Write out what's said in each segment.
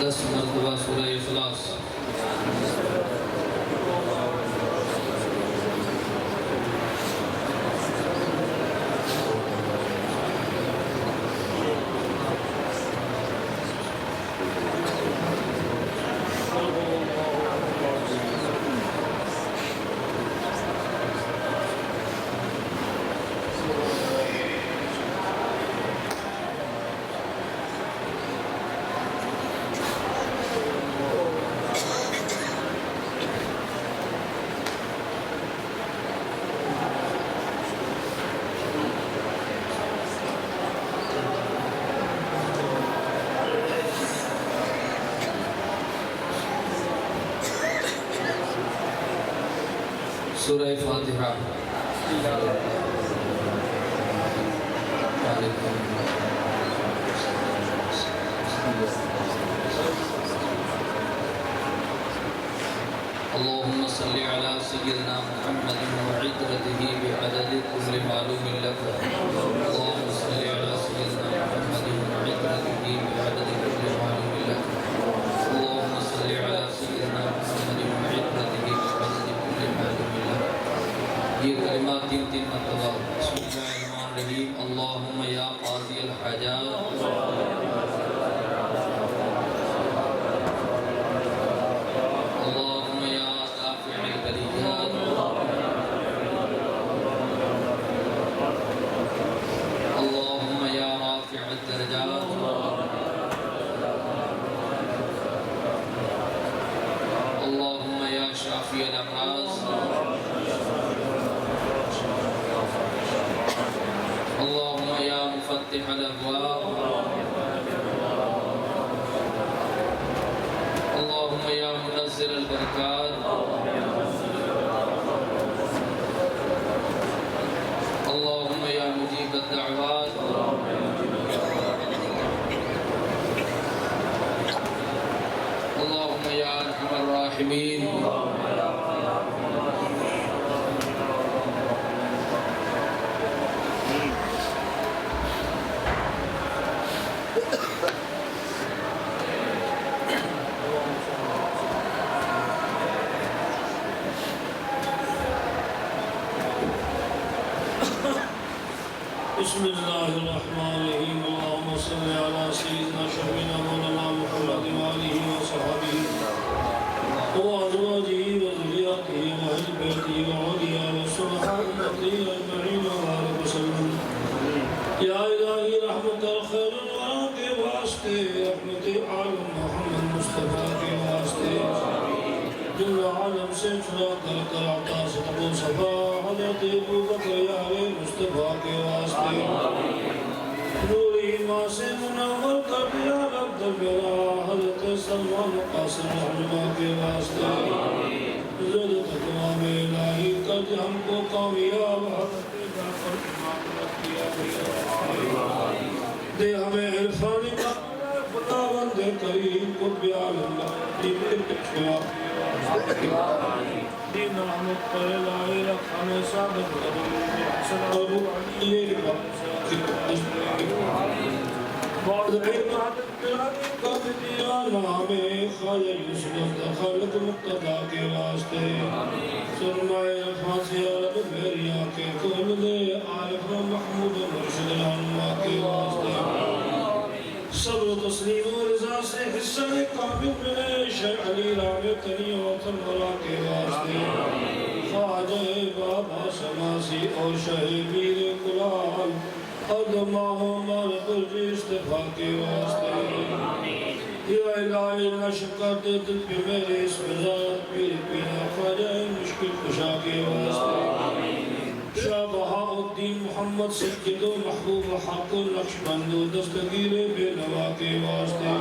10 مرتبہ سورہ اخلاص سورہ فاتحہ اللہم صلی علی سیدنا محمد وعطرته بعدد كل معلوم لك اللہم صلی علی سیدنا محمد وعطرته بعدد كل معلوم لك اللہم صلی علی سیدنا محمد وعطرته بعدد كل معلوم لك یہ کلمات تین مرتبہ بسم اللہ الرحمن الرحیم اللہم یا قاضی الحاجات شافی الامراض اللہم یا مفتح الابواب اللہم یا منزل البرکات اللہم یا مجیب الدعوات اللہم یا ارحم الراحمین بسم اللہ الرحمن الرحیم اللہم صلی علی سیدنا شفینا مولانا محمد وآلہ وصحبہ وازواجہ وذریاتہ واہل بیتہ وعلیہ وصحابہ اجمعین وبارک وسلم یا الہی رحمت الخیر الورا کے واسطے رحمت عالم محمد مصطفیٰ کے واسطے جل عالم سے چنا کر عطا صدق و صفا حضرت ابو بکر یار مصطفیٰ کے واسطے نور ایمان سے منور کر دیا رب میرا حضرت سلمان قاسم رحمہ کے واسطے زد تقوام الہی کر دے ہم کو کامیاب حضرت جعفر امام کیا دے ہمیں عرفانی کا خدا بند کریم قطب عالم دین پچھوا دین رحمت پر الہی رکھانے صادق حسن ابو علی بعد علم حدد قرآن قبل دیانا میں خاجر یسلم دخلت مقتدہ کے واسطے سرمائے فاسی عرب میریا کے کل دے عارف محمود مرشد العنوہ کے واسطے صبر و تسلیم و رضا سے حصہ قابل ملے شیخ علی رابع تنی وطن والا کے واسطے خواجہ بابا سماسی اور شہ میر قرآن ادماہ مالک الجی استفاق کے واسطے یا الہی نشکر دے دل پہ میرے اس مزاد پیر پینا خواجہ مشکل کشا کے واسطے شاہ بہاء الدین محمد سجد و محبوب حق نقشبند و دستگیر بے نوا کے واسطے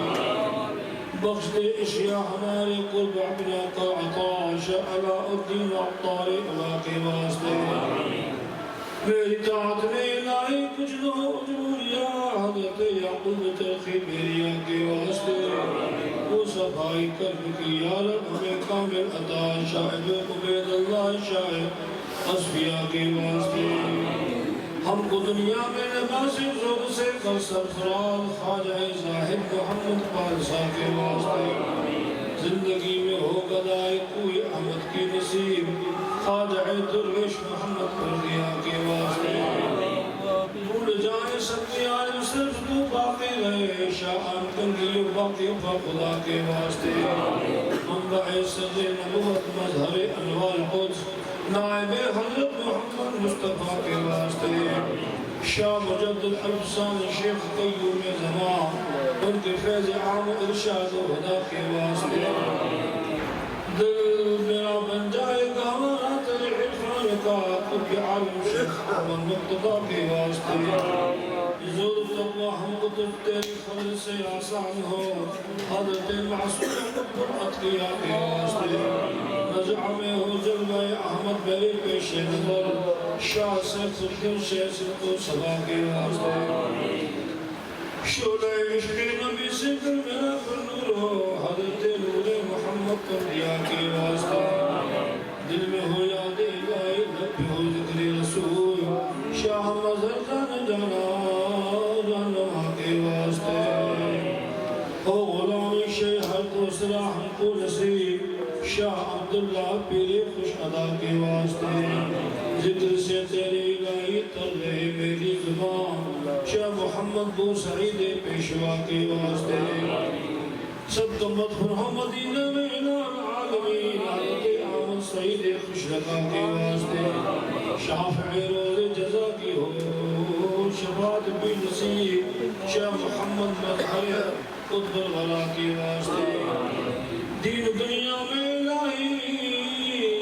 بخش دے اشیاء ہمارے قرب اپنا کا عطا شاہ علاء الدین عطار علا کے واسطے میری طاعت میں الہی کچھ نہ جمہوریہ حضرت یعقوب ترخی میریا کے واسطے وہ صفائی قلب کی یارب ہمیں کامل عطا شاہد عبید اللہ شاہد اصفیاء کے واسطے ہم کو دنیا میں لباس زور سے سب سرفراز خواجہ زاہد محمد پارسا کے واسطے زندگی میں ہو گدائے کوئی احمد کی نصیب خواجہ درویش محمد پردیا کے واسطے بھول جائے سب عالم صرف تو باقی رہے شاہان کنگی باقی خدا کے واسطے منبع سر نبوت مظہر انوار قدس نائب حضرت محمد مصطفیٰ کے واسطے شاہ مجدد الفسان شیخ قیوم زمان ان کے فیض عام ارشاد و ہدا کے واسطے دل میرا بن جائے گا ہمارا تل عرفان کا قطب عالم شیخ احمد مقتدہ کے واسطے زور تقوی ہم قطب تیری فضل سے آسان ہو حضرت معصوم قطب الاتقیاء کے واسطے نزع میں ہو جلوہ احمد میرے پیش نظر شاہ سیف الدین شیخ سلطو سبا کے واسطے شعلہ عشق نبی سے کر میرا پر نور ہو حضرت نور محمد پردیا کے واسطے دل میں ہو یاد الہی لب پہ ہو ذکر رسول شاہ مظہر جان جانا رہنما کے واسطے او غلامی شیخ ہر دوسرا ہم کو نصیب شاہ عبداللہ پیر خوش ادا کے واسطے ذکر سے تیرے الہی تر رہے میری زبان شاہ محمد بو سعید پیشوا کے واسطے سب کا مدفر ہو مدینہ میں الہ العالمین حضرت آمد سعید خوش رکھا کے واسطے شافع روز جزا کی ہو شفاعت بھی نصیب شاہ محمد مظہر قطب الغلا کے واسطے دین دنیا میں الہی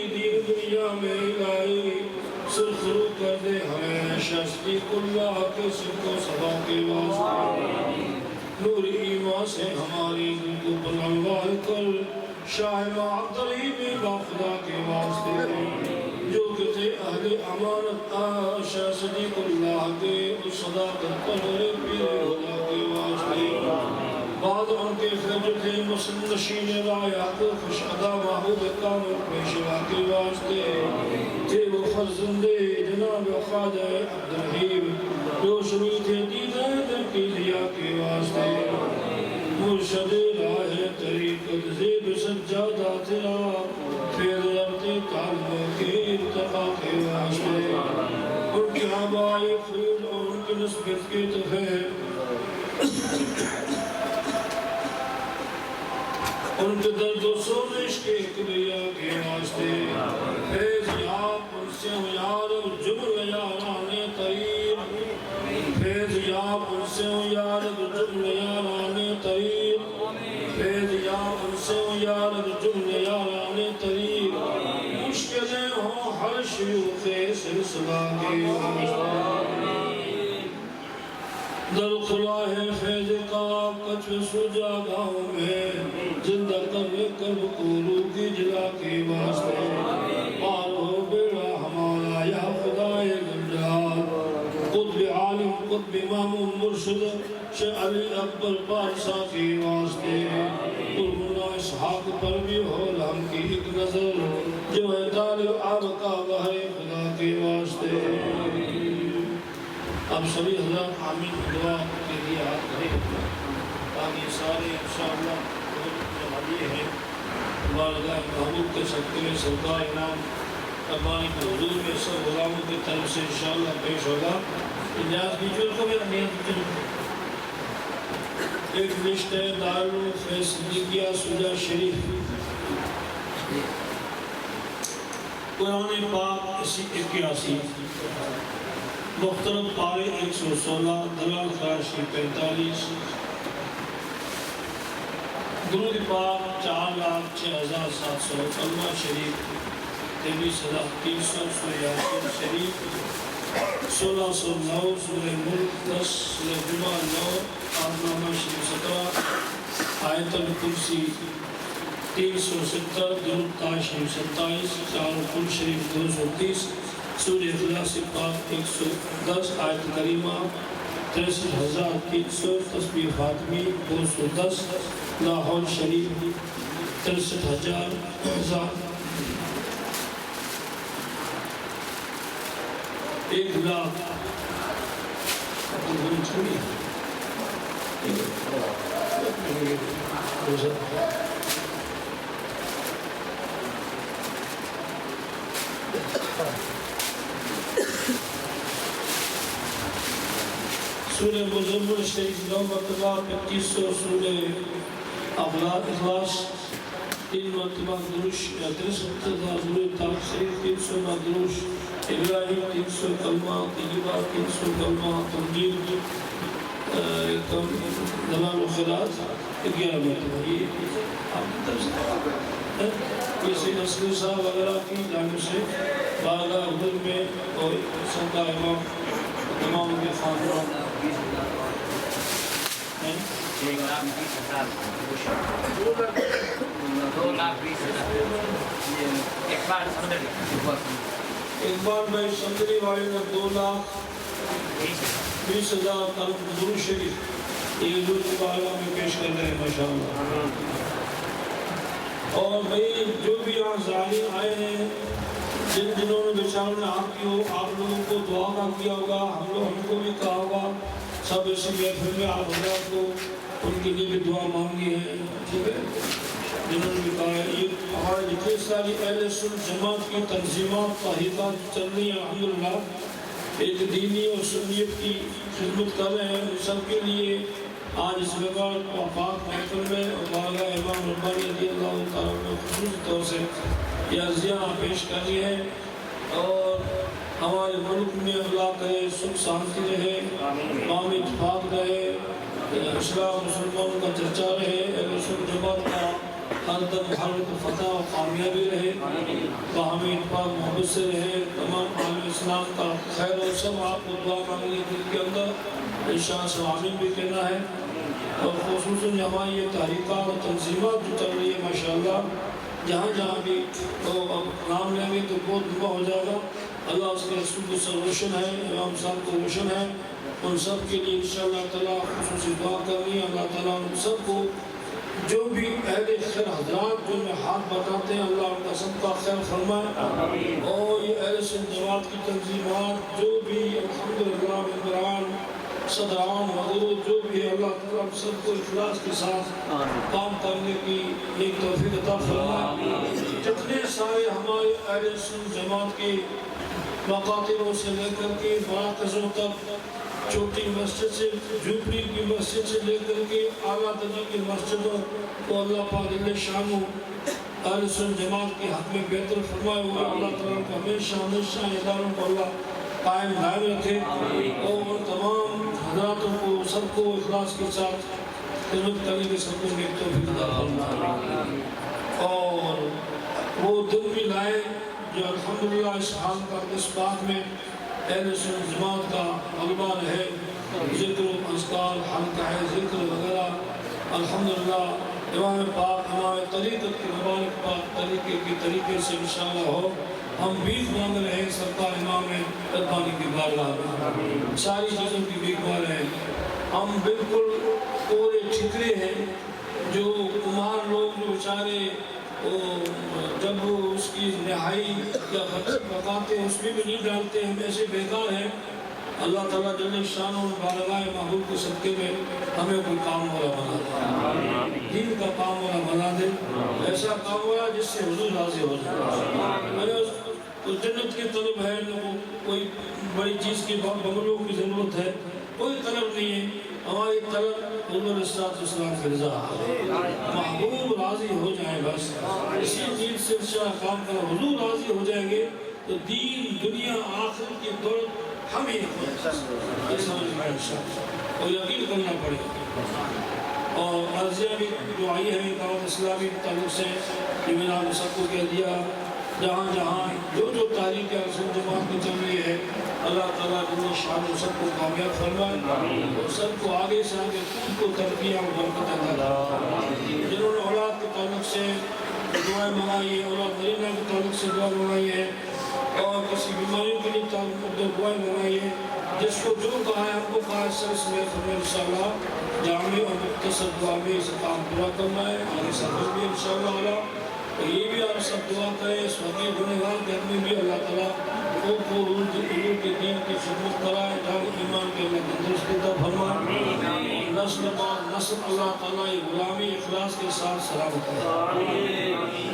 دین دنیا میں الہی سرخرو کر دے ہمیں شصدیق اللہ کے سب کو سبا کے واسطے نور ایمان سے ہماری دل کو بلنوار کر شاہ معطری میں باخدا کے واسطے جو کتے اہل امانت شاہ صدیق اللہ کے صداقت پر پیر خدا کے واسطے بعد ان کے فجر تھے مسلم نشین رایات خوش ادا محبوب کامل پیشوا کے واسطے تھے وہ فرزندے جناب خواجہ عبدالرحیم روشنی تھے دیدہ در کی دیا کے واسطے مرشد راہ طریقت زیب سجادہ تیرا پھر ربط تعلق کے ارتقا کے واسطے ان کی آبائی خیل اور ان کی نسبت کے تفیر ان کے درد و سوزش کے کبریا کے واسطے فیض یاب ان سے ہو یارب جمل یاران طریق فیض یاب ان سے ہو یارب جمل یاران طریق فیض یاب ان سے ہو یارب جمل یاران طریق مشکلیں ہوں ہر شیوخ سلسلہ کے واسطے در خلاہ فیض کا کچھ سجا گاؤں میں زندہ کر کورو کی جلا کے واسطے پار ہو بیڑا ہمارا یا خدای گنجار قطب عالم قطب امام مرشد شیخ علی اکبر پارسا کے واسطے قربنا اسحاق پر بھی ہو ہم کی ایک نظر جو ہے طالب آبقا بہر خدا کے واسطے اب سبھی حضرات آمین دعا کے لیے ہاتھ کھڑے ہوئے تاکہ سارے انشاءاللہ جو حدیث ہیں بارگاہ محبوب کے صدقے میں سرکار انعام ربانی کے حضور میں سب غلاموں کی طرف سے انشاءاللہ پیش ہوگا اجازت کیجیے کو بھی نیت ایک لسٹ ہے دارالفیض صدیقیہ سجا شریف قرآن پاک 81 مختلف پارے 116 دلال خراشی 45 درود پاک 4,06,700 کلمہ شریف 23,300 سورہ یاسین شریف 1609 سورہ ملک 10 سورہ جمعہ 9 آبنامہ شریف 17 آیت الکرسی 370 درود تا شریف 27 چار کل شریف 230 سورہ اخلاص پاک 110 آیت کریمہ 63,300 تسبیح فاطمی 210 لاہور شریف 63,000 1 لاکھ سورہ مزمل شریف 9 مرتبہ 2500 سورہ اخلاص 3 مرتبہ دروش 30 مرتبہ سورہ طاق شریف 300 دروش ابراہیم 300 کلمہ طیبہ 300 کلمہ تنجیل دلال و خلاص 11 مرتبہ یہ آپ کی طرف سے یہ سید اصلی صاحب وغیرہ کی جانب سے بارگاہ حضور میں اور سنتا امام تمام کے خاندان اقبال بھائی سمندری والے نے 2,20,000 درود شریف یہ حضور کی بارگاہ میں پیش کر رہے ہیں ماشاءاللہ. اور بھائی جو بھی یہاں زائرین آئے ہیں جن جنہوں نے بیچاروں نے آپ لوگوں کو دعا کا کیا ہوگا ہم کو بھی کہا ہوگا سب اسی محفل میں آپ حضرات کو ان کے لیے بھی دعا مانگی ہے ٹھیک ہے جنہوں نے بھی کہا ہے یہ ہمارے جتنے ساری اہل سنت جماعت کی تنظیمات تحریکات چل رہی ہیں الحمدللہ ایک دینی اور سنیت کی خدمت کر رہے ہیں ان سب کے لیے آج اس وقت پاک محفل میں اور بارگاہ امام ربانی رضی اللہ تعالیٰ نے خصوصی طور سے یہ عرضیاں پیش کرنی ہے اور ہمارے ملک میں اللہ کرے سکھ شانتی رہے عوامی اتفاق رہے اسلام مسلمانوں کا چرچا رہے اہل سنت جماعت کا ہر دم ہر فتح و کامیابی رہے باہمی اتفاق محبت سے رہے تمام عالم اسلام کا خیر و سب آپ کو دعا مانگنے دل کے اندر انشاءاللہ سے آمین بھی کہنا ہے اور خصوصاً ہماری یہ تحریکات اور تنظیمات جو چل رہی ہے ماشاءاللہ جہاں بھی تو اب نام لیں گے تو بہت لمبا ہو جائے گا اللہ اس کے رسول کو سب روشن ہے امام صاحب کو روشن ہے ان سب کے لیے انشاءاللہ تعالیٰ خصوصی دعا کرنی ہے اللہ تعالیٰ ان سب کو جو بھی اہل خیر حضرات جو میں ہاتھ بتاتے ہیں اللہ ان کا سب کا خیر فرمائے اور یہ اہل سنت جماعت کی تنظیمات جو بھی الحمدللہ ممبران صدران وغیرہ جو بھی ہے اللہ تعالیٰ سب کو اخلاص کے ساتھ کام کرنے کی ایک توفیق عطا فرمائے جتنے سارے ہمارے اہل سنت جماعت کے مقاتلوں سے لے کر کے مراکزوں تک چھوٹی مسجد سے جھوپڑی کی مسجد سے لے کر کے اعلیٰ درجے کی مسجدوں کو اللہ پاک جل شانہ اہل سنت جماعت کے حق میں بہتر فرمائے ہوئے اللہ تعالیٰ کو ہمیشہ اداروں کو اللہ قائم دائم رکھے اور تمام حضراتوں کو سب کو اخلاص کے ساتھ خدمت کرنے کے سب کو نیک توفیق عطا فرمائے اور وہ دن بھی لائے جو الحمدللہ اس حال کا اس بات میں اہل سنت جماعت کا غلبہ رہے ذکر و اذکار حلقہ ہے ذکر وغیرہ الحمدللہ امام پاک امام طریقت کے مبارک پاک طریقے سے انشاءاللہ ہو ہم بھیک مانگ رہے ہیں سرکار امام ربانی کی بارگاہ میں ساری چیزوں کی بھیک مانگ رہے ہیں ہم بالکل پورے ٹھکرے ہیں جو کمار لوگ جو بیچارے جب اس کی نہائی یا بچت پکاتے ہیں اس میں بھی نہیں ڈالتے ہم ایسے بیکار ہیں اللہ تعالیٰ جل شانہ بارگاہ محبوب کے صدقے میں ہمیں کوئی کام والا بنا دے دین کا کام والا بنا دے ایسا کام والا جس سے حضور راضی ہو جائے تو جنت کی طلب ہے کوئی بڑی چیز کی بنگلوں کی ضرورت ہے کوئی طلب نہیں ہے ہماری طلب حضور علیہ السلام کی رضا محبوب راضی ہو جائیں بس اسی چیز سے انشاءاللہ کام کرو حضور راضی ہو جائیں گے تو دین دنیا آخرت کی دولت ہمیں یہ سمجھ میں انشاءاللہ اور یقین کرنا پڑے گا اور عرضیہ بھی جو آئی ہے دعوت اسلامی تعلق سے یہ میں نے آپ سب کو کہہ دیا جہاں جو تاریخ اہل سنت جماعت میں چل رہی ہے اللہ تعالیٰ جن شان و سب کو کامیاب فرمائے اور سب کو آگے سے آگے خود کو ترقی اور برکت عطا فرمائے جنہوں نے اولاد کے تعلق سے دعائیں منگائی ہیں اولاد نرینہ کے تعلق سے دعا منگائی ہے اور کسی بیماریوں کے لیے دعائیں منگائی ہیں جس کو جو کہا ہے ہم کو کہا ہے سر اس میں فرمائے انشاءاللہ جامع اور مختصر دعا میں اسے کام پورا کرنا ہے آگے سفر بھی انشاءاللہ تو یہ بھی آپ سب دعا کریں اس فقیر گنہگار کے حق میں بھی اللہ تعالیٰ خوب حضور کے دین کی خدمت کرائے جان ایمان کے اللہ تندرستی عطا فرمائے نسل نسل اللہ تعالیٰ غلامی اخلاص کے ساتھ سلامت ہے.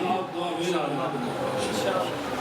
آپ دعا میں